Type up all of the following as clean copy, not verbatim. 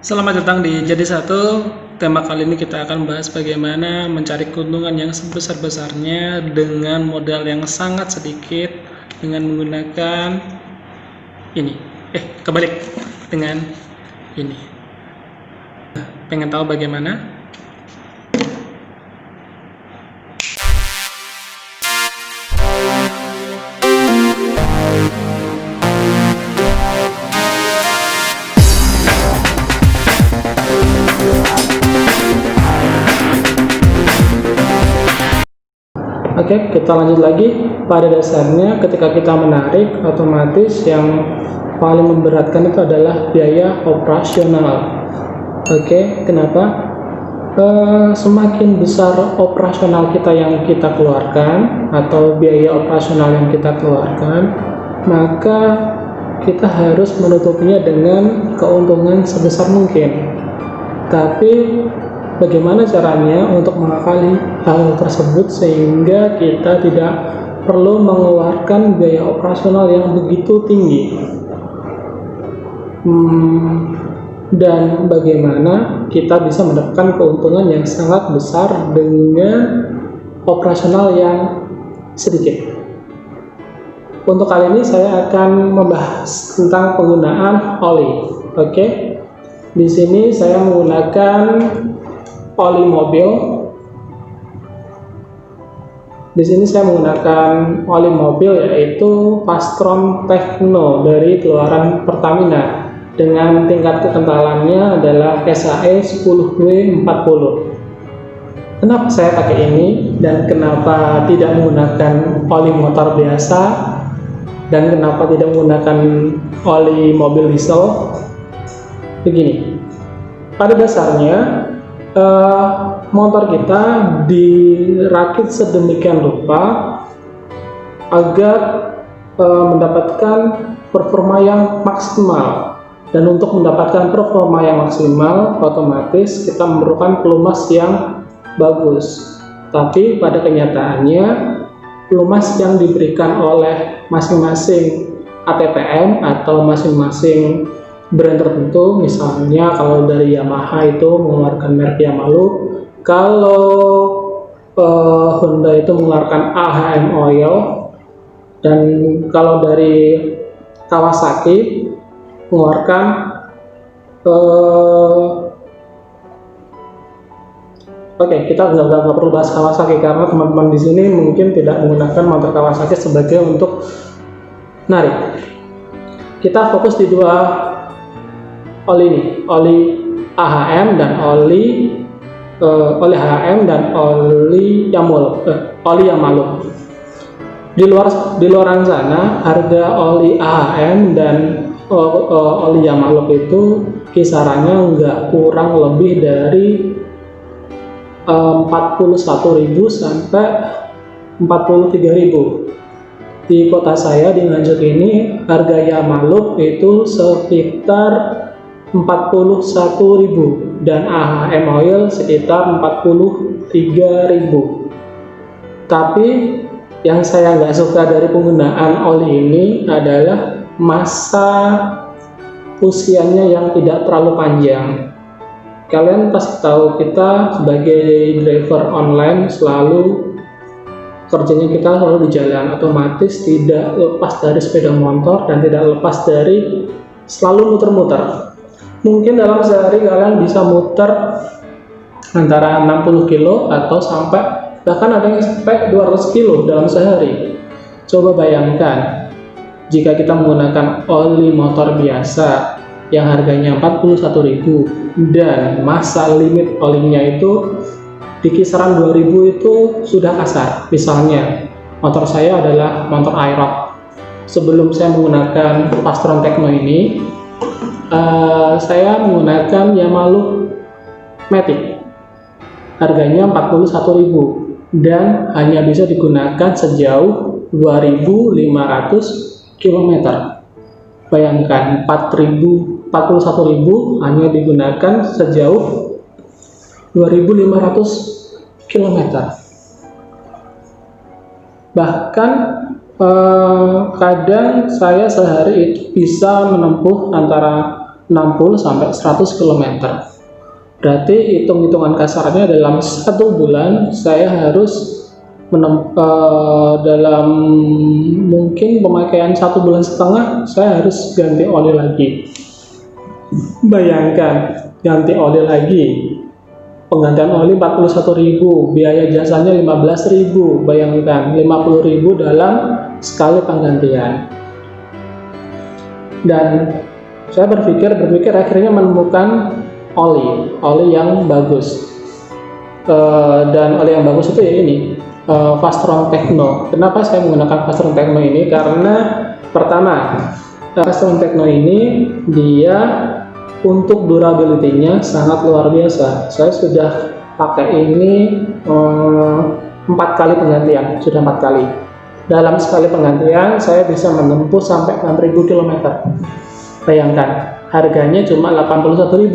Selamat datang di Jadi Satu. Tema kali ini kita akan bahas bagaimana mencari keuntungan yang sebesar-besarnya dengan modal yang sangat sedikit dengan menggunakan ini. Kebalik dengan ini. Pengen tahu bagaimana? Oke, kita lanjut lagi. Pada dasarnya ketika kita menarik, otomatis yang paling memberatkan itu adalah biaya operasional. Oke, kenapa? Semakin besar operasional kita yang kita keluarkan atau biaya operasional yang kita keluarkan, maka kita harus menutupinya dengan keuntungan sebesar mungkin. Tapi bagaimana caranya untuk mengakali hal tersebut sehingga kita tidak perlu mengeluarkan biaya operasional yang begitu tinggi? Dan bagaimana kita bisa mendapatkan keuntungan yang sangat besar dengan operasional yang sedikit? Untuk kali ini saya akan membahas tentang penggunaan oli. Oke. Di sini saya menggunakan oli mobil. Di sini saya menggunakan oli mobil yaitu Pastron Techno dari keluaran Pertamina dengan tingkat kekentalannya adalah SAE 10W40. Kenapa saya pakai ini dan kenapa tidak menggunakan oli motor biasa dan kenapa tidak menggunakan oli mobil diesel? Begini, pada dasarnya motor kita dirakit sedemikian rupa agar mendapatkan performa yang maksimal. Dan untuk mendapatkan performa yang maksimal, otomatis kita memerlukan pelumas yang bagus. Tapi pada kenyataannya, pelumas yang diberikan oleh masing-masing ATPM atau masing-masing brand tertentu, misalnya kalau dari Yamaha itu mengeluarkan merek Yamaha, kalau Honda itu mengeluarkan AHM Oil, dan kalau dari Kawasaki mengeluarkan kita nggak perlu bahas Kawasaki karena teman-teman di sini mungkin tidak menggunakan motor Kawasaki sebagai untuk narik. Kita fokus di dua oli ini, oli AHM dan oli HM dan oli Yamaha. Di luaran sana harga oli AHM dan oli Yamaha itu kisarannya nggak kurang lebih dari 41.000 sampai 43.000. Di kota saya di Nganjuk ini harga Yamaha itu sekitar 41.000 dan AHM Oil sekitar 43.000. Tapi yang saya nggak suka dari penggunaan oli ini adalah masa usianya yang tidak terlalu panjang. Kalian pasti tahu kita sebagai driver online selalu kerjanya kita selalu di jalan, otomatis tidak lepas dari sepeda motor dan tidak lepas dari selalu muter-muter. Mungkin dalam sehari kalian bisa muter antara 60 kilo atau sampai bahkan ada yang sampai 200 kilo dalam sehari. Coba bayangkan jika kita menggunakan oli motor biasa yang harganya 41.000 dan masa limit olinya itu di kisaran 2000 itu sudah kasar. Misalnya motor saya adalah motor Aerox. Sebelum saya menggunakan Pastron Techno ini, saya menggunakan Yamaha Matic. Harganya 41.000 dan hanya bisa digunakan sejauh 2.500 km. Bayangkan 41.000 hanya digunakan sejauh 2.500 km. Bahkan kadang saya sehari itu bisa menempuh antara 60 sampai 100 km. Berarti hitung-hitungan kasarnya dalam 1 bulan saya harus dalam mungkin pemakaian 1,5 bulan saya harus ganti oli lagi. Bayangkan, ganti oli lagi, penggantian oli 41.000, biaya jasanya 15.000. Bayangkan 50.000 dalam sekali penggantian. Dan saya berpikir akhirnya menemukan oli yang bagus. Dan oli yang bagus itu ya ini, Fastron Techno. Kenapa saya menggunakan Fastron Techno ini? Karena pertama, Fastron Techno ini dia untuk durability-nya sangat luar biasa. Saya sudah pakai ini 4 kali penggantian, sudah 4 kali. Dalam sekali penggantian saya bisa menempuh sampai 6.000 km. Bayangkan, harganya cuma 81.000.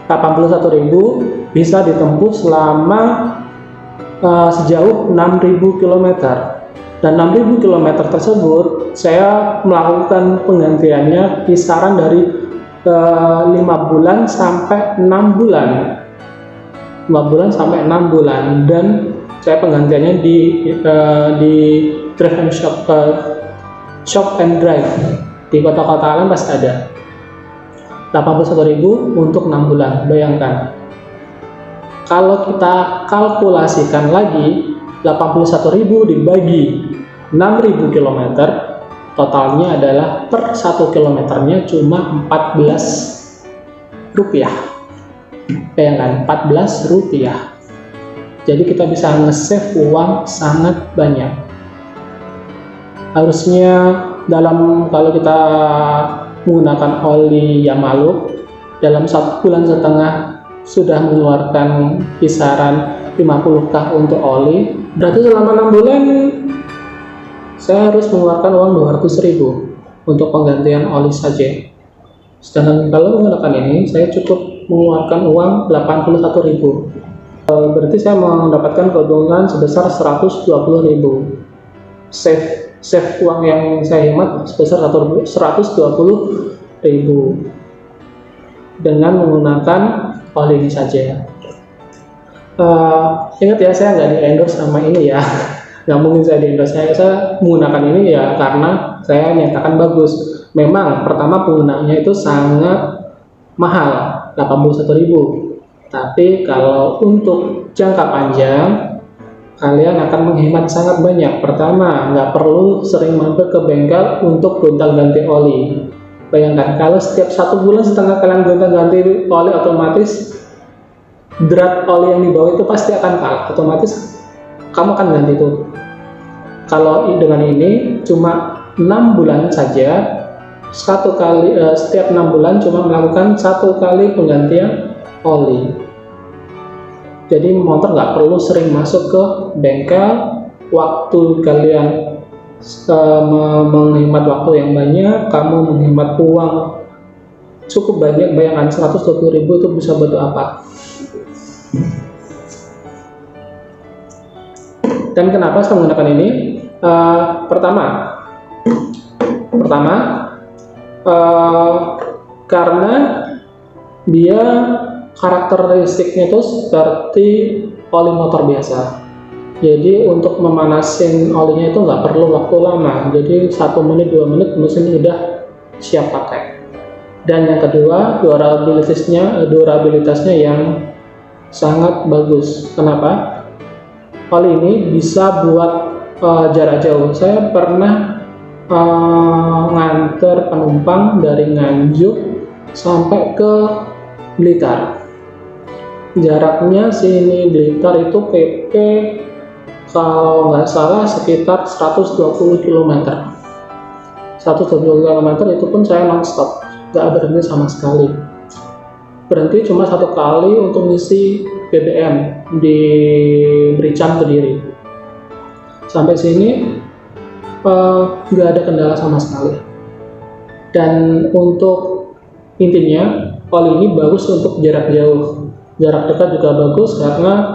81.000 bisa ditempuh selama sejauh 6.000 km. Dan 6.000 km tersebut saya melakukan penggantiannya kisaran dari 5 bulan sampai 6 bulan. 5 bulan sampai 6 bulan. Dan saya penggantiannya di drive and shop and drive. Di kota-kota lain pasti ada. 81.000 untuk 6 bulan. Bayangkan, kalau kita kalkulasikan lagi, 81.000 dibagi 6.000 km, totalnya adalah per 1 kilometernya cuma 14 rupiah. Bayangkan, 14 rupiah. Jadi kita bisa nge-save uang sangat banyak. Harusnya kalau kita menggunakan oli Yamaluk, dalam 1,5 bulan sudah mengeluarkan kisaran 50k untuk oli. Berarti selama 6 bulan saya harus mengeluarkan uang 200.000 untuk penggantian oli saja. Sedangkan kalau menggunakan ini saya cukup mengeluarkan uang 81.000. Berarti saya mendapatkan keuntungan sebesar 120.000. Save uang yang saya hemat sebesar 120.000 dengan menggunakan oli ini saja. Ingat ya, saya nggak di-endorse sama ini ya. Nggak mungkin saya di-endorse. Saya menggunakan ini ya karena saya nyatakan bagus. Memang pertama penggunaannya itu sangat mahal, 81.000. Tapi kalau untuk jangka panjang, kalian akan menghemat sangat banyak. Pertama, nggak perlu sering mampir ke bengkel untuk gonta-ganti oli. Bayangkan, kalau setiap 1,5 bulan kalian gonta-ganti oli, otomatis drat oli yang dibawa itu pasti akan kalah. Otomatis kamu akan ganti itu. Kalau dengan ini cuma 6 bulan saja, setiap 6 bulan cuma melakukan 1 kali penggantian oli. Jadi motor nggak perlu sering masuk ke bengkel. Waktu kalian menghemat waktu yang banyak, kamu menghemat uang cukup banyak. Bayangkan 120.000 itu bisa buat apa? Dan kenapa saya menggunakan ini? Pertama, karena dia karakteristiknya itu seperti oli motor biasa. Jadi untuk memanasin olinya itu nggak perlu waktu lama. Jadi 1 menit 2 menit mesin udah siap pakai. Dan yang kedua, durabilitasnya yang sangat bagus. Kenapa? Oli ini bisa buat jarak jauh. Saya pernah nganter penumpang dari Nganjuk sampai ke Blitar. Jaraknya sini Blitar itu PP kalau nggak salah sekitar 120 km. 120 km itu pun saya non-stop, nggak berhenti sama sekali. Berhenti cuma 1 kali untuk ngisi BBM di Merican Kediri. Sampai sini nggak ada kendala sama sekali. Dan untuk intinya, oli ini bagus untuk jarak jauh. Jarak dekat juga bagus karena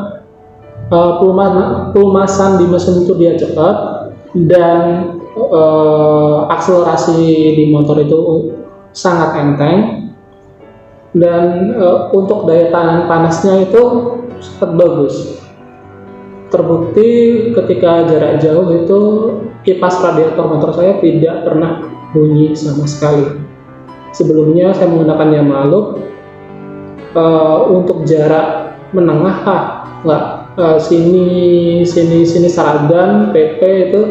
pelumasan di mesin itu dia cepat, dan akselerasi di motor itu sangat enteng. Dan untuk daya tahan panasnya itu sangat bagus. Terbukti ketika jarak jauh itu kipas radiator motor saya tidak pernah bunyi sama sekali. Sebelumnya saya menggunakan Yamaha Loop, untuk jarak menengah nggak, sini Saragan PP itu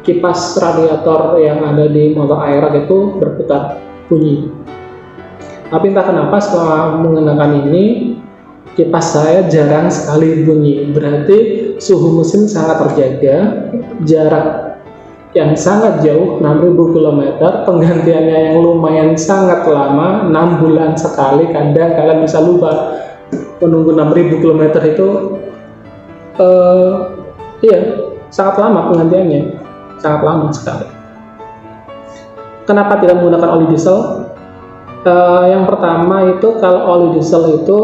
kipas radiator yang ada di motor Aerox itu berputar bunyi. Tapi entah kenapa setelah menggunakan ini kipas saya jarang sekali bunyi. Berarti suhu mesin sangat terjaga, jarak yang sangat jauh 6.000 km, penggantiannya yang lumayan sangat lama, 6 bulan sekali. Kadang kalian bisa lupa menunggu 6.000 km itu, iya, sangat lama penggantiannya, sangat lama sekali. Kenapa tidak menggunakan oli diesel? Yang pertama itu kalau oli diesel itu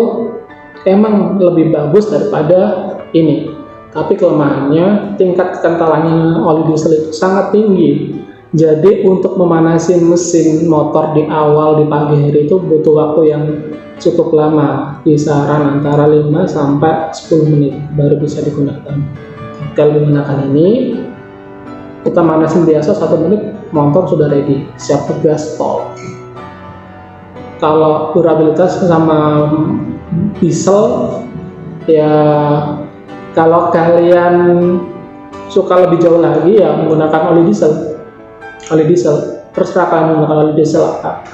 emang lebih bagus daripada ini, tapi kelemahannya tingkat kekentalannya oli diesel itu sangat tinggi. Jadi untuk memanasin mesin motor di awal di pagi hari itu butuh waktu yang cukup lama, kisaran antara 5 sampai 10 menit baru bisa digunakan. Kalau menggunakan ini, kita manasin biasa 1 menit, motor sudah ready, siap gaspol. Kalau durabilitas sama diesel, ya kalau kalian suka lebih jauh lagi ya menggunakan oli diesel. Terserah kalian menggunakan oli diesel apa.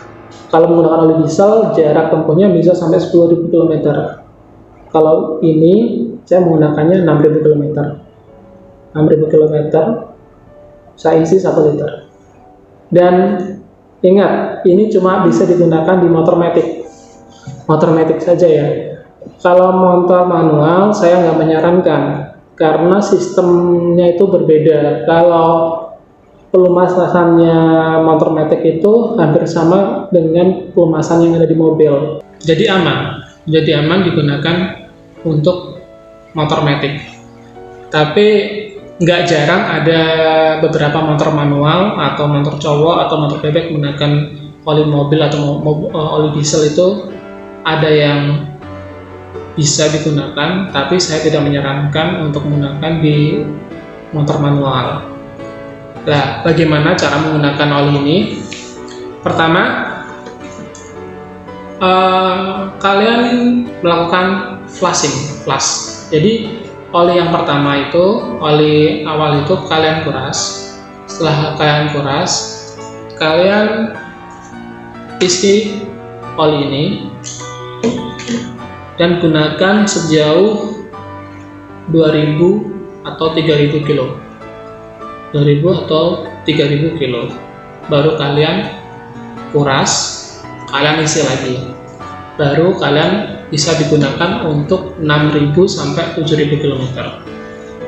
Kalau menggunakan oli diesel jarak tempuhnya bisa sampai 10.000 km. Kalau ini saya menggunakannya 6.000 km. 6.000 km saya isi 1 liter. Dan ingat, ini cuma bisa digunakan di motor matic saja ya. Kalau motor manual saya nggak menyarankan karena sistemnya itu berbeda. Kalau pelumasannya motor matic itu hampir sama dengan pelumasan yang ada di mobil. Jadi aman digunakan untuk motor matic. Tapi nggak jarang ada beberapa motor manual atau motor cowok atau motor bebek menggunakan oli mobil atau oli diesel itu ada yang bisa digunakan, tapi saya tidak menyarankan untuk menggunakan di motor manual. Nah, bagaimana cara menggunakan oli ini? Pertama, kalian melakukan flush. Jadi oli yang pertama itu, oli awal itu kalian kuras. Setelah kalian kuras, kalian isi oli ini dan gunakan sejauh 2000 atau 3000 kilo. 2000 atau 3000 kilo. Baru kalian kuras, kalian isi lagi. Baru kalian bisa digunakan untuk 6.000 sampai 7.000 km.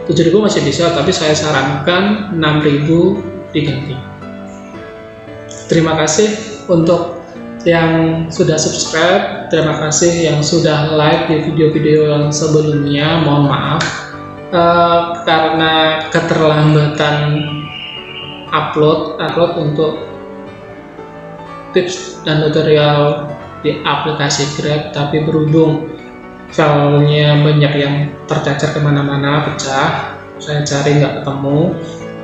7.000 masih bisa, tapi saya sarankan 6.000 diganti. Terima kasih untuk yang sudah subscribe, terima kasih yang sudah like di video-video yang sebelumnya. Mohon maaf karena keterlambatan upload untuk tips dan tutorial di aplikasi Grab, tapi berhubung filenya banyak yang tercecer kemana-mana, pecah, saya cari nggak ketemu,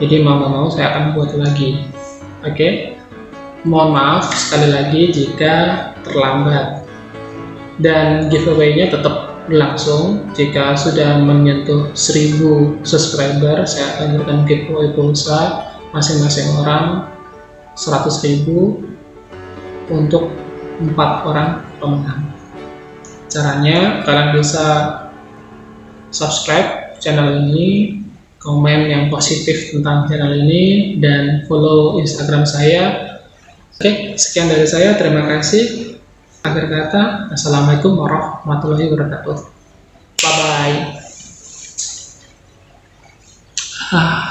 jadi mau saya akan buat lagi. Oke. Mohon maaf sekali lagi jika terlambat. Dan giveaway-nya tetap berlangsung. Jika sudah menyentuh 1000 subscriber, saya akan berikan giveaway pulsa masing-masing orang 100.000 untuk 4 orang pemenang. Caranya, kalian bisa subscribe channel ini, komen yang positif tentang channel ini, dan follow Instagram saya. Oke, sekian dari saya. Terima kasih. Akhir kata, assalamualaikum warahmatullahi wabarakatuh. Bye bye.